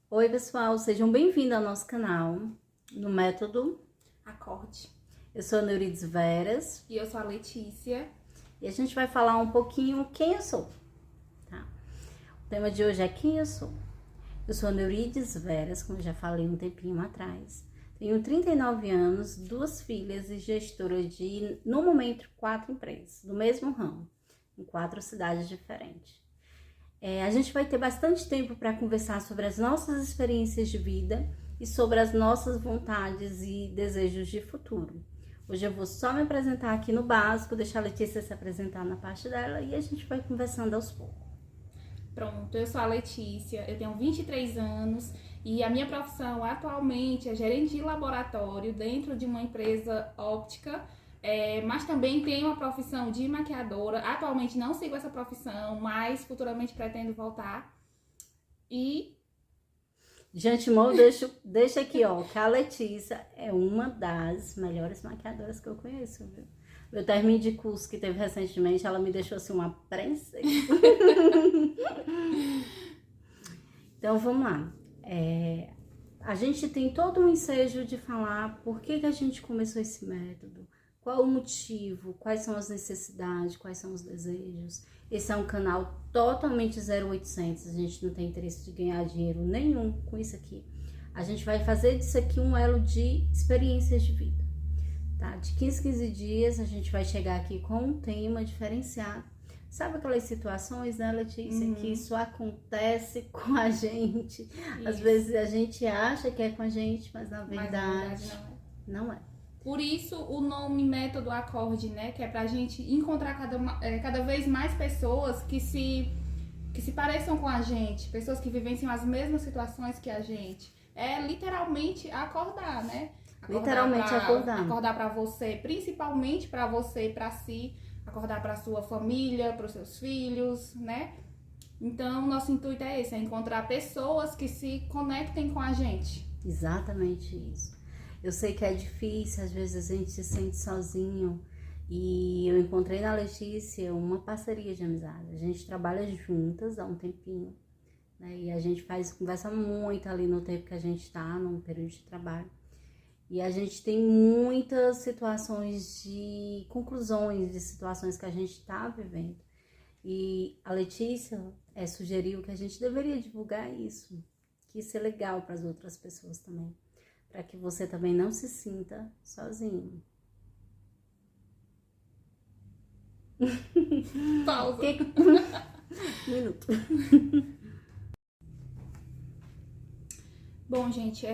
Oi, pessoal, sejam bem-vindos ao nosso canal no Método Acorde. Eu sou a Neurides Veras E eu sou a Letícia. e a gente vai falar um pouquinho quem eu sou, tá? O tema de hoje é quem eu sou. Eu sou a Neurides Veras, como eu já falei um tempinho atrás. Tenho 39 anos, 2 filhas e gestora de, no momento, 4 empresas, do mesmo ramo, em 4 cidades diferentes. A gente vai ter bastante tempo para conversar sobre as nossas experiências de vida e sobre as nossas vontades e desejos de futuro. Hoje eu vou só me apresentar aqui no básico, deixar a Letícia se apresentar na parte dela e a gente vai conversando aos poucos. Pronto, eu sou a Letícia, eu tenho 23 anos e a minha profissão atualmente é gerente de laboratório dentro de uma empresa óptica, mas também tenho a profissão de maquiadora. Atualmente não sigo essa profissão, mas futuramente pretendo voltar. E De antemão, deixa aqui, ó, que a Letícia é uma das melhores maquiadoras que eu conheço, viu? Meu término de curso que teve recentemente, ela me deixou assim uma princesa. Então, vamos lá. A gente tem todo um ensejo de falar por que a gente começou esse método, qual o motivo, quais são as necessidades, quais são os desejos. Esse é um canal totalmente 0800, a gente não tem interesse de ganhar dinheiro nenhum com isso aqui. A gente vai fazer disso aqui um elo de experiências de vida, tá? De 15 dias a gente vai chegar aqui com um tema diferenciado. Sabe aquelas situações, né, Letícia, que isso acontece com a gente? Isso. Às vezes a gente acha que é com a gente, mas na verdade não é. Por isso o nome Método Acorde, né? Que é pra gente encontrar cada vez mais pessoas que se pareçam com a gente, pessoas que vivenciam as mesmas situações que a gente. É literalmente acordar, né? Acordar. Acordar pra você, principalmente pra você e pra si. Acordar pra sua família, pros seus filhos, né? Então, nosso intuito é esse, é encontrar pessoas que se conectem com a gente. Exatamente isso. Eu sei que é difícil, às vezes a gente se sente sozinho. E eu encontrei na Letícia uma parceria de amizade. A gente trabalha juntas há um tempinho, né? E a gente conversa muito ali no tempo que a gente tá, num período de trabalho. E a gente tem muitas situações de conclusões de situações que a gente tá vivendo. E a Letícia sugeriu que a gente deveria divulgar isso, que isso é legal para as outras pessoas também, para que você também não se sinta sozinho. Pausa. Um minuto. Bom, gente,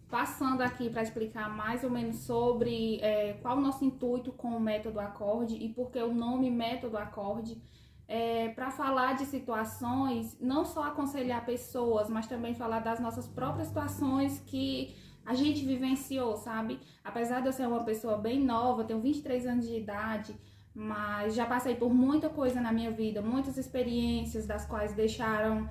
passando aqui para explicar mais ou menos sobre qual o nosso intuito com o Método Acorde e por que o nome Método Acorde. Para falar de situações, não só aconselhar pessoas, mas também falar das nossas próprias situações que a gente vivenciou, sabe? Apesar de eu ser uma pessoa bem nova, tenho 23 anos de idade, mas já passei por muita coisa na minha vida, muitas experiências das quais deixaram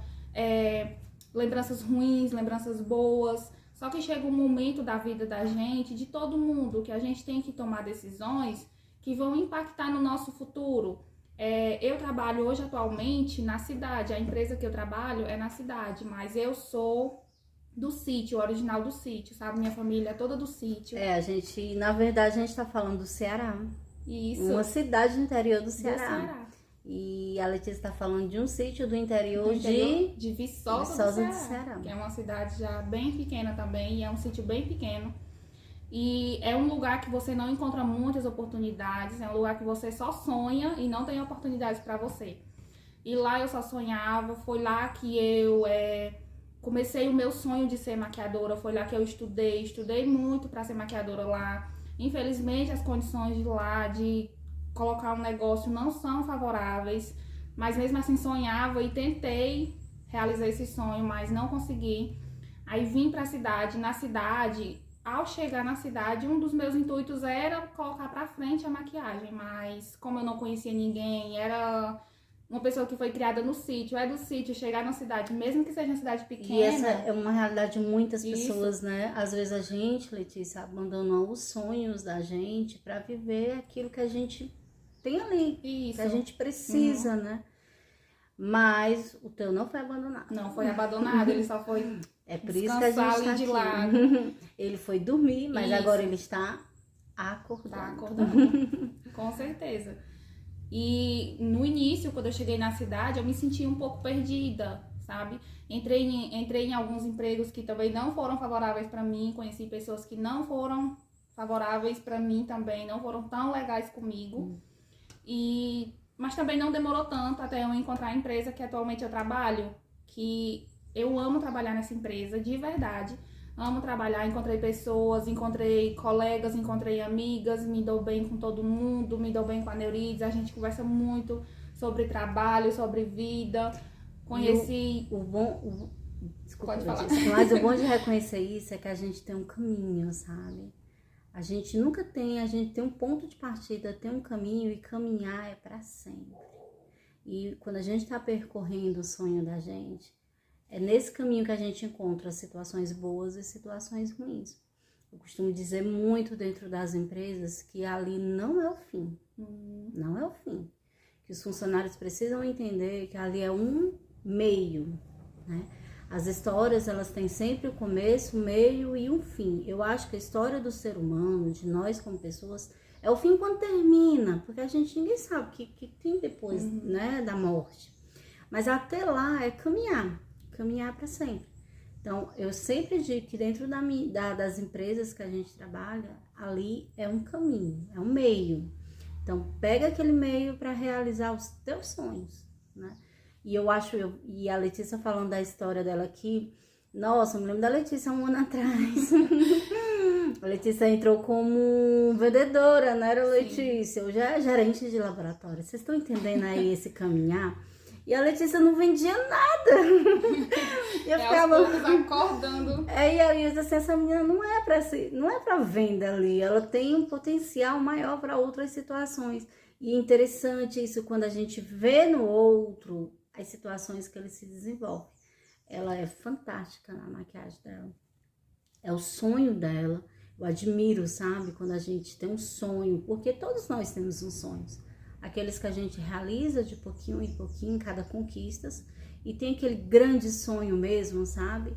lembranças ruins, lembranças boas. Só que chega um momento da vida da gente, de todo mundo, que a gente tem que tomar decisões que vão impactar no nosso futuro. Eu trabalho hoje atualmente na cidade, a empresa que eu trabalho é na cidade, mas eu sou do sítio, original do sítio, sabe? Minha família é toda do sítio. Na verdade, a gente tá falando do Ceará. Isso. Uma cidade do interior do Ceará. Do Ceará. E a Letícia tá falando de um sítio do interior, de Viçosa do Ceará, que é uma cidade já bem pequena também, e é um sítio bem pequeno. E é um lugar que você não encontra muitas oportunidades, é um lugar que você só sonha e não tem oportunidades para você. E lá eu só sonhava, foi lá que eu comecei o meu sonho de ser maquiadora, foi lá que eu estudei muito para ser maquiadora lá. Infelizmente as condições de lá, de colocar um negócio não são favoráveis, mas mesmo assim sonhava e tentei realizar esse sonho, mas não consegui. Aí vim para a cidade, ao chegar na cidade, um dos meus intuitos era colocar pra frente a maquiagem, mas como eu não conhecia ninguém, era uma pessoa que foi criada no sítio, é do sítio, chegar na cidade, mesmo que seja uma cidade pequena... E essa é uma realidade de muitas pessoas, né? Às vezes a gente, Letícia, abandonou os sonhos da gente pra viver aquilo que a gente tem ali, que a gente precisa, né? Mas o teu não foi abandonado. Não foi abandonado, ele só foi É por isso que a gente descansar está ali de aqui. lado. Ele foi dormir, mas Isso. agora ele está acordando. Tá acordando, com certeza. E no início, quando eu cheguei na cidade, eu me senti um pouco perdida, sabe? Entrei em alguns empregos que também não foram favoráveis para mim, conheci pessoas que não foram favoráveis para mim também, não foram tão legais comigo. Mas também não demorou tanto até eu encontrar a empresa que atualmente eu trabalho, que eu amo trabalhar nessa empresa, de verdade. Amo trabalhar, encontrei pessoas, encontrei colegas, encontrei amigas, me dou bem com todo mundo, me dou bem com a Neurides, a gente conversa muito sobre trabalho, sobre vida. Conheci... Desculpa, Pode falar. mas o bom de reconhecer isso é que a gente tem um caminho, sabe? A gente tem um ponto de partida, tem um caminho, e caminhar é para sempre. E quando a gente está percorrendo o sonho da gente, é nesse caminho que a gente encontra situações boas e situações ruins. Eu costumo dizer muito dentro das empresas que ali não é o fim. Não é o fim. Que os funcionários precisam entender que ali é um meio, né? As histórias, elas têm sempre o começo, o meio e um fim. Eu acho que a história do ser humano, de nós como pessoas, é o fim quando termina, porque ninguém sabe o que tem depois, né, da morte. Mas até lá é caminhar para sempre. Então, eu sempre digo que dentro das empresas que a gente trabalha, ali é um caminho, é um meio. Então, pega aquele meio para realizar os teus sonhos, né? E e a Letícia falando da história dela aqui, nossa, eu me lembro da Letícia 1 ano atrás. A Letícia entrou como vendedora, não era, Letícia? Hoje é gerente de laboratório. Vocês estão entendendo aí esse caminhar? E a Letícia não vendia nada. Eu ficava aos poucos acordando. E aí eu disse assim, essa menina não é para venda ali, ela tem um potencial maior para outras situações. E é interessante isso quando a gente vê no outro as situações que ele se desenvolve. Ela é fantástica na maquiagem dela. É o sonho dela. Eu admiro, sabe, quando a gente tem um sonho, porque todos nós temos uns sonhos. Aqueles que a gente realiza de pouquinho em pouquinho, cada conquista, e tem aquele grande sonho mesmo, sabe?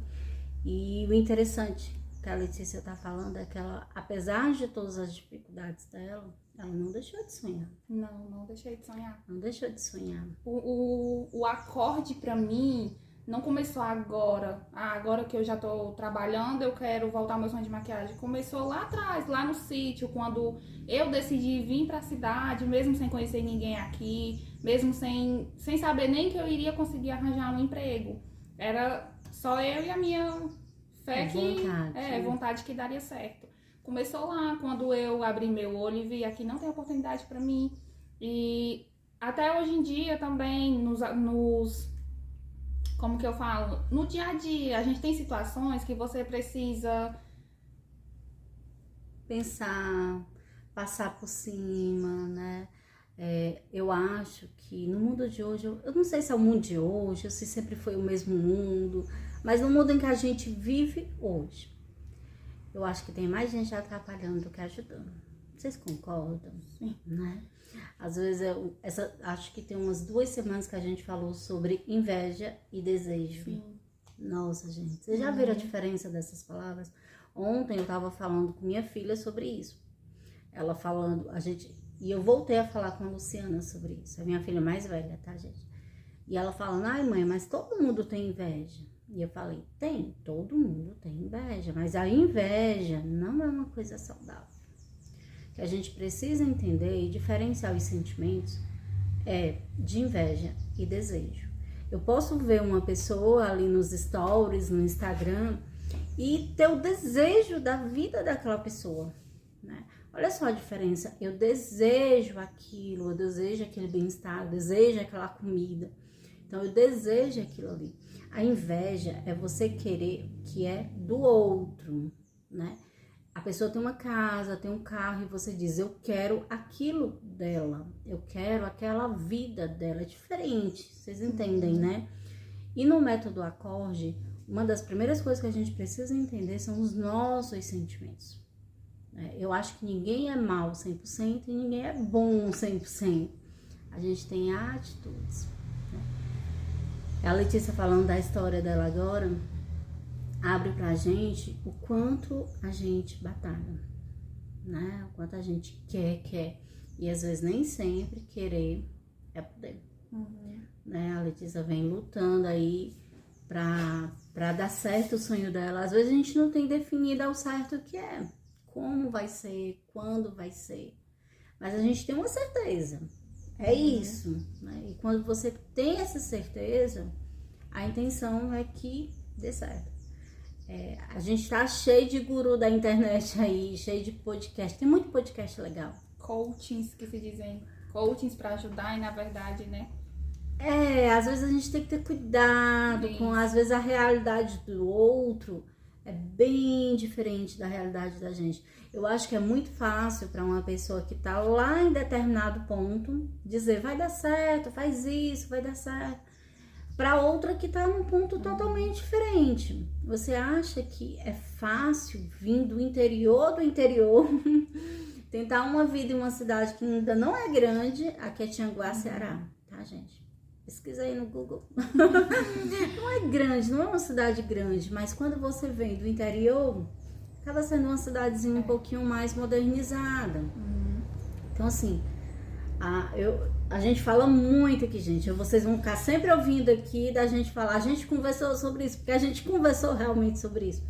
E o interessante que a Letícia tá falando é que ela, apesar de todas as dificuldades dela, ela não deixou de sonhar. Não deixei de sonhar. Não deixou de sonhar. O acorde pra mim não começou agora. Agora que eu já tô trabalhando, eu quero voltar ao meu sonho de maquiagem. Começou lá atrás, lá no sítio, quando eu decidi vir pra cidade, mesmo sem conhecer ninguém aqui, mesmo sem saber nem que eu iria conseguir arranjar um emprego. Era só eu e a minha fé vontade que daria certo. Começou lá, quando eu abri meu olho e vi aqui não tem oportunidade pra mim. E até hoje em dia também, como que eu falo? No dia a dia, a gente tem situações que você precisa pensar, passar por cima, né? Eu acho que no mundo de hoje, eu não sei se é o mundo de hoje, ou se sempre foi o mesmo mundo, mas no mundo em que a gente vive hoje, eu acho que tem mais gente atrapalhando do que ajudando. Vocês concordam? Sim. Né? Às vezes, acho que tem umas 2 semanas que a gente falou sobre inveja e desejo. Sim. Nossa, gente, vocês já viram a diferença dessas palavras? Ontem eu tava falando com minha filha sobre isso. Ela falando, e eu voltei a falar com a Luciana sobre isso, a minha filha mais velha, tá, gente? E ela falando, ai mãe, mas todo mundo tem inveja. E eu falei, todo mundo tem inveja, mas a inveja não é uma coisa saudável. Que a gente precisa entender e diferenciar os sentimentos de inveja e desejo. Eu posso ver uma pessoa ali nos stories, no Instagram, e ter o desejo da vida daquela pessoa, né? Olha só a diferença, eu desejo aquilo, eu desejo aquele bem-estar, eu desejo aquela comida, então eu desejo aquilo ali. A inveja é você querer o que é do outro, né? A pessoa tem uma casa, tem um carro e você diz, eu quero aquilo dela, eu quero aquela vida dela, é diferente, vocês entendem, né? E no método acorde, uma das primeiras coisas que a gente precisa entender são os nossos sentimentos. Eu acho que ninguém é mal 100% e ninguém é bom 100%. A gente tem atitudes. A Letícia falando da história dela agora, abre pra gente o quanto a gente batalha, né? O quanto a gente quer. E às vezes nem sempre querer é poder. Né? A Letícia vem lutando aí pra dar certo o sonho dela. Às vezes a gente não tem definido ao certo o que é, como vai ser, quando vai ser. Mas a gente tem uma certeza. É isso, né? E quando você tem essa certeza, a intenção é que dê certo. A gente tá cheio de guru da internet aí, cheio de podcast. Tem muito podcast legal. Coachings, que se dizem. Coachings para ajudar e, na verdade, né? Às vezes a gente tem que ter cuidado com, às vezes, a realidade do outro é bem diferente da realidade da gente. Eu acho que é muito fácil para uma pessoa que tá lá em determinado ponto dizer, vai dar certo, faz isso, vai dar certo. Para outra que tá num ponto totalmente diferente. Você acha que é fácil vir do interior tentar uma vida em uma cidade que ainda não é grande, aqui é Tianguá, Ceará, tá, gente? Pesquisa aí no Google. Não é grande, não é uma cidade grande, mas quando você vem do interior, acaba sendo uma cidadezinha um pouquinho mais modernizada. Então, assim, a gente fala muito aqui, gente. Vocês vão ficar sempre ouvindo aqui da gente falar. A gente conversou sobre isso, porque a gente conversou realmente sobre isso.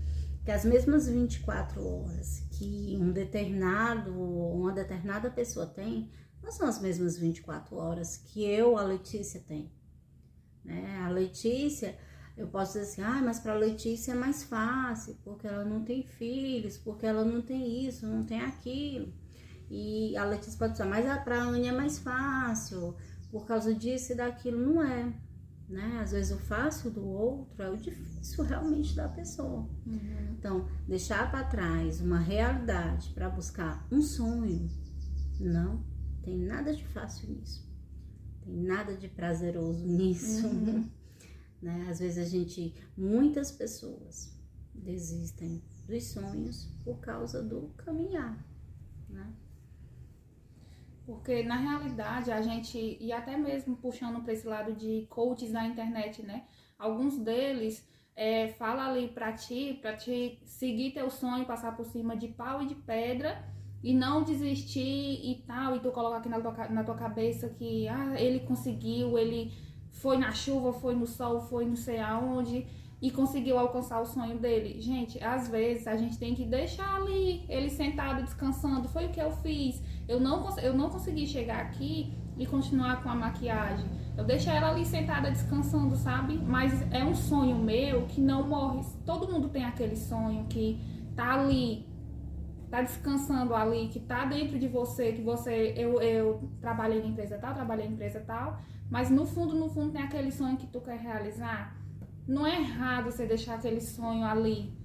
Que as mesmas 24 horas que uma determinada pessoa tem, não são as mesmas 24 horas que a Letícia, tem. Né? A Letícia, eu posso dizer assim, mas para a Letícia é mais fácil, porque ela não tem filhos, porque ela não tem isso, não tem aquilo. E a Letícia pode dizer, mas para a Anne é mais fácil, por causa disso e daquilo. Não é. Né? Às vezes o fácil do outro é o difícil realmente da pessoa. Então, deixar para trás uma realidade para buscar um sonho, não tem nada de fácil nisso. Tem nada de prazeroso nisso. Né? Às vezes muitas pessoas desistem dos sonhos por causa do caminhar, né? Porque na realidade a gente, e até mesmo puxando para esse lado de coaches na internet, né? Alguns deles falam ali para ti seguir teu sonho, passar por cima de pau e de pedra e não desistir e tal, e tu colocar aqui na tua cabeça que ele conseguiu, ele foi na chuva, foi no sol, foi não sei aonde e conseguiu alcançar o sonho dele. Gente, às vezes a gente tem que deixar ali ele sentado descansando. Foi o que eu fiz. Eu não consegui chegar aqui e continuar com a maquiagem. Eu deixei ela ali sentada descansando, sabe? Mas é um sonho meu que não morre. Todo mundo tem aquele sonho que tá ali, tá descansando ali, que tá dentro de você, eu trabalhei na empresa tal, mas no fundo tem aquele sonho que tu quer realizar. Não é errado você deixar aquele sonho ali.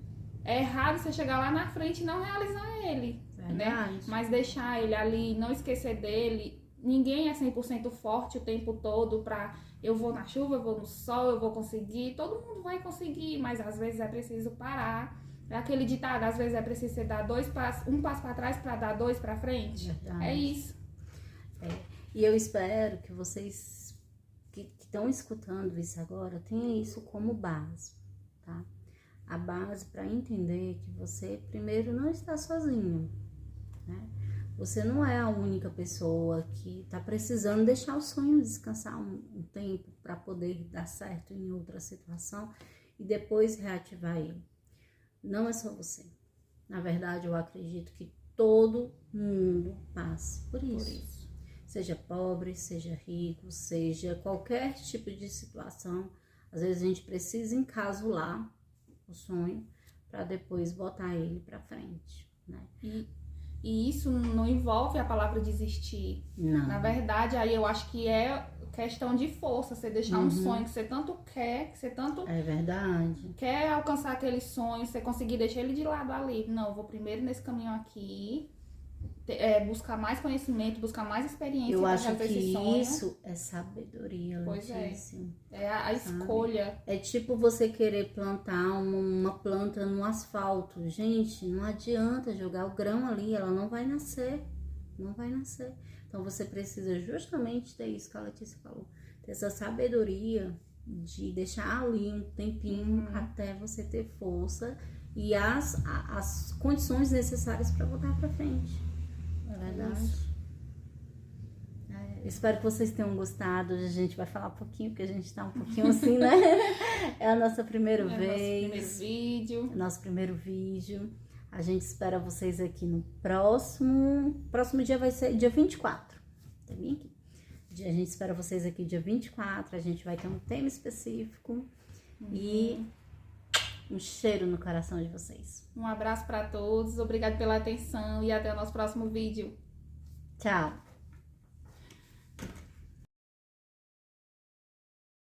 É errado você chegar lá na frente e não realizar ele. Né? Mas deixar ele ali, não esquecer dele. Ninguém é 100% forte o tempo todo pra eu vou na chuva, eu vou no sol, eu vou conseguir. Todo mundo vai conseguir, mas às vezes é preciso parar. É aquele ditado, às vezes é preciso você dar um passo para trás para dar 2 para frente. Verdade. É isso. E eu espero que vocês que estão escutando isso agora tenham isso como base, tá? A base para entender que você, primeiro, não está sozinho, né? Você não é a única pessoa que está precisando deixar o sonho descansar um tempo para poder dar certo em outra situação e depois reativar ele. Não é só você. Na verdade, eu acredito que todo mundo passa por isso. Seja pobre, seja rico, seja qualquer tipo de situação. Às vezes a gente precisa encasular o sonho para depois botar ele para frente, né? E isso não envolve a palavra desistir. Não. Na verdade, aí eu acho que é questão de força, você deixar um sonho que você tanto quer, que você tanto é verdade, quer alcançar aquele sonho, você conseguir deixar ele de lado ali. Não, vou primeiro nesse caminho aqui, buscar mais conhecimento, buscar mais experiência. Eu acho que isso é sabedoria, Letícia. É a escolha. É tipo você querer plantar uma planta no asfalto. Gente, não adianta jogar o grão ali, ela não vai nascer. Não vai nascer. Então você precisa justamente ter isso que a Letícia falou. Ter essa sabedoria de deixar ali um tempinho até você ter força e as condições necessárias para voltar para frente. É verdade. Espero que vocês tenham gostado. A gente vai falar um pouquinho, porque a gente tá um pouquinho assim, né? É a nossa primeira vez. Nosso primeiro vídeo. A gente espera vocês aqui no próximo. Próximo dia vai ser dia 24. Tá bem aqui? A gente espera vocês aqui dia 24. A gente vai ter um tema específico. E um cheiro no coração de vocês. Um abraço para todos. Obrigado pela atenção e até o nosso próximo vídeo. Tchau.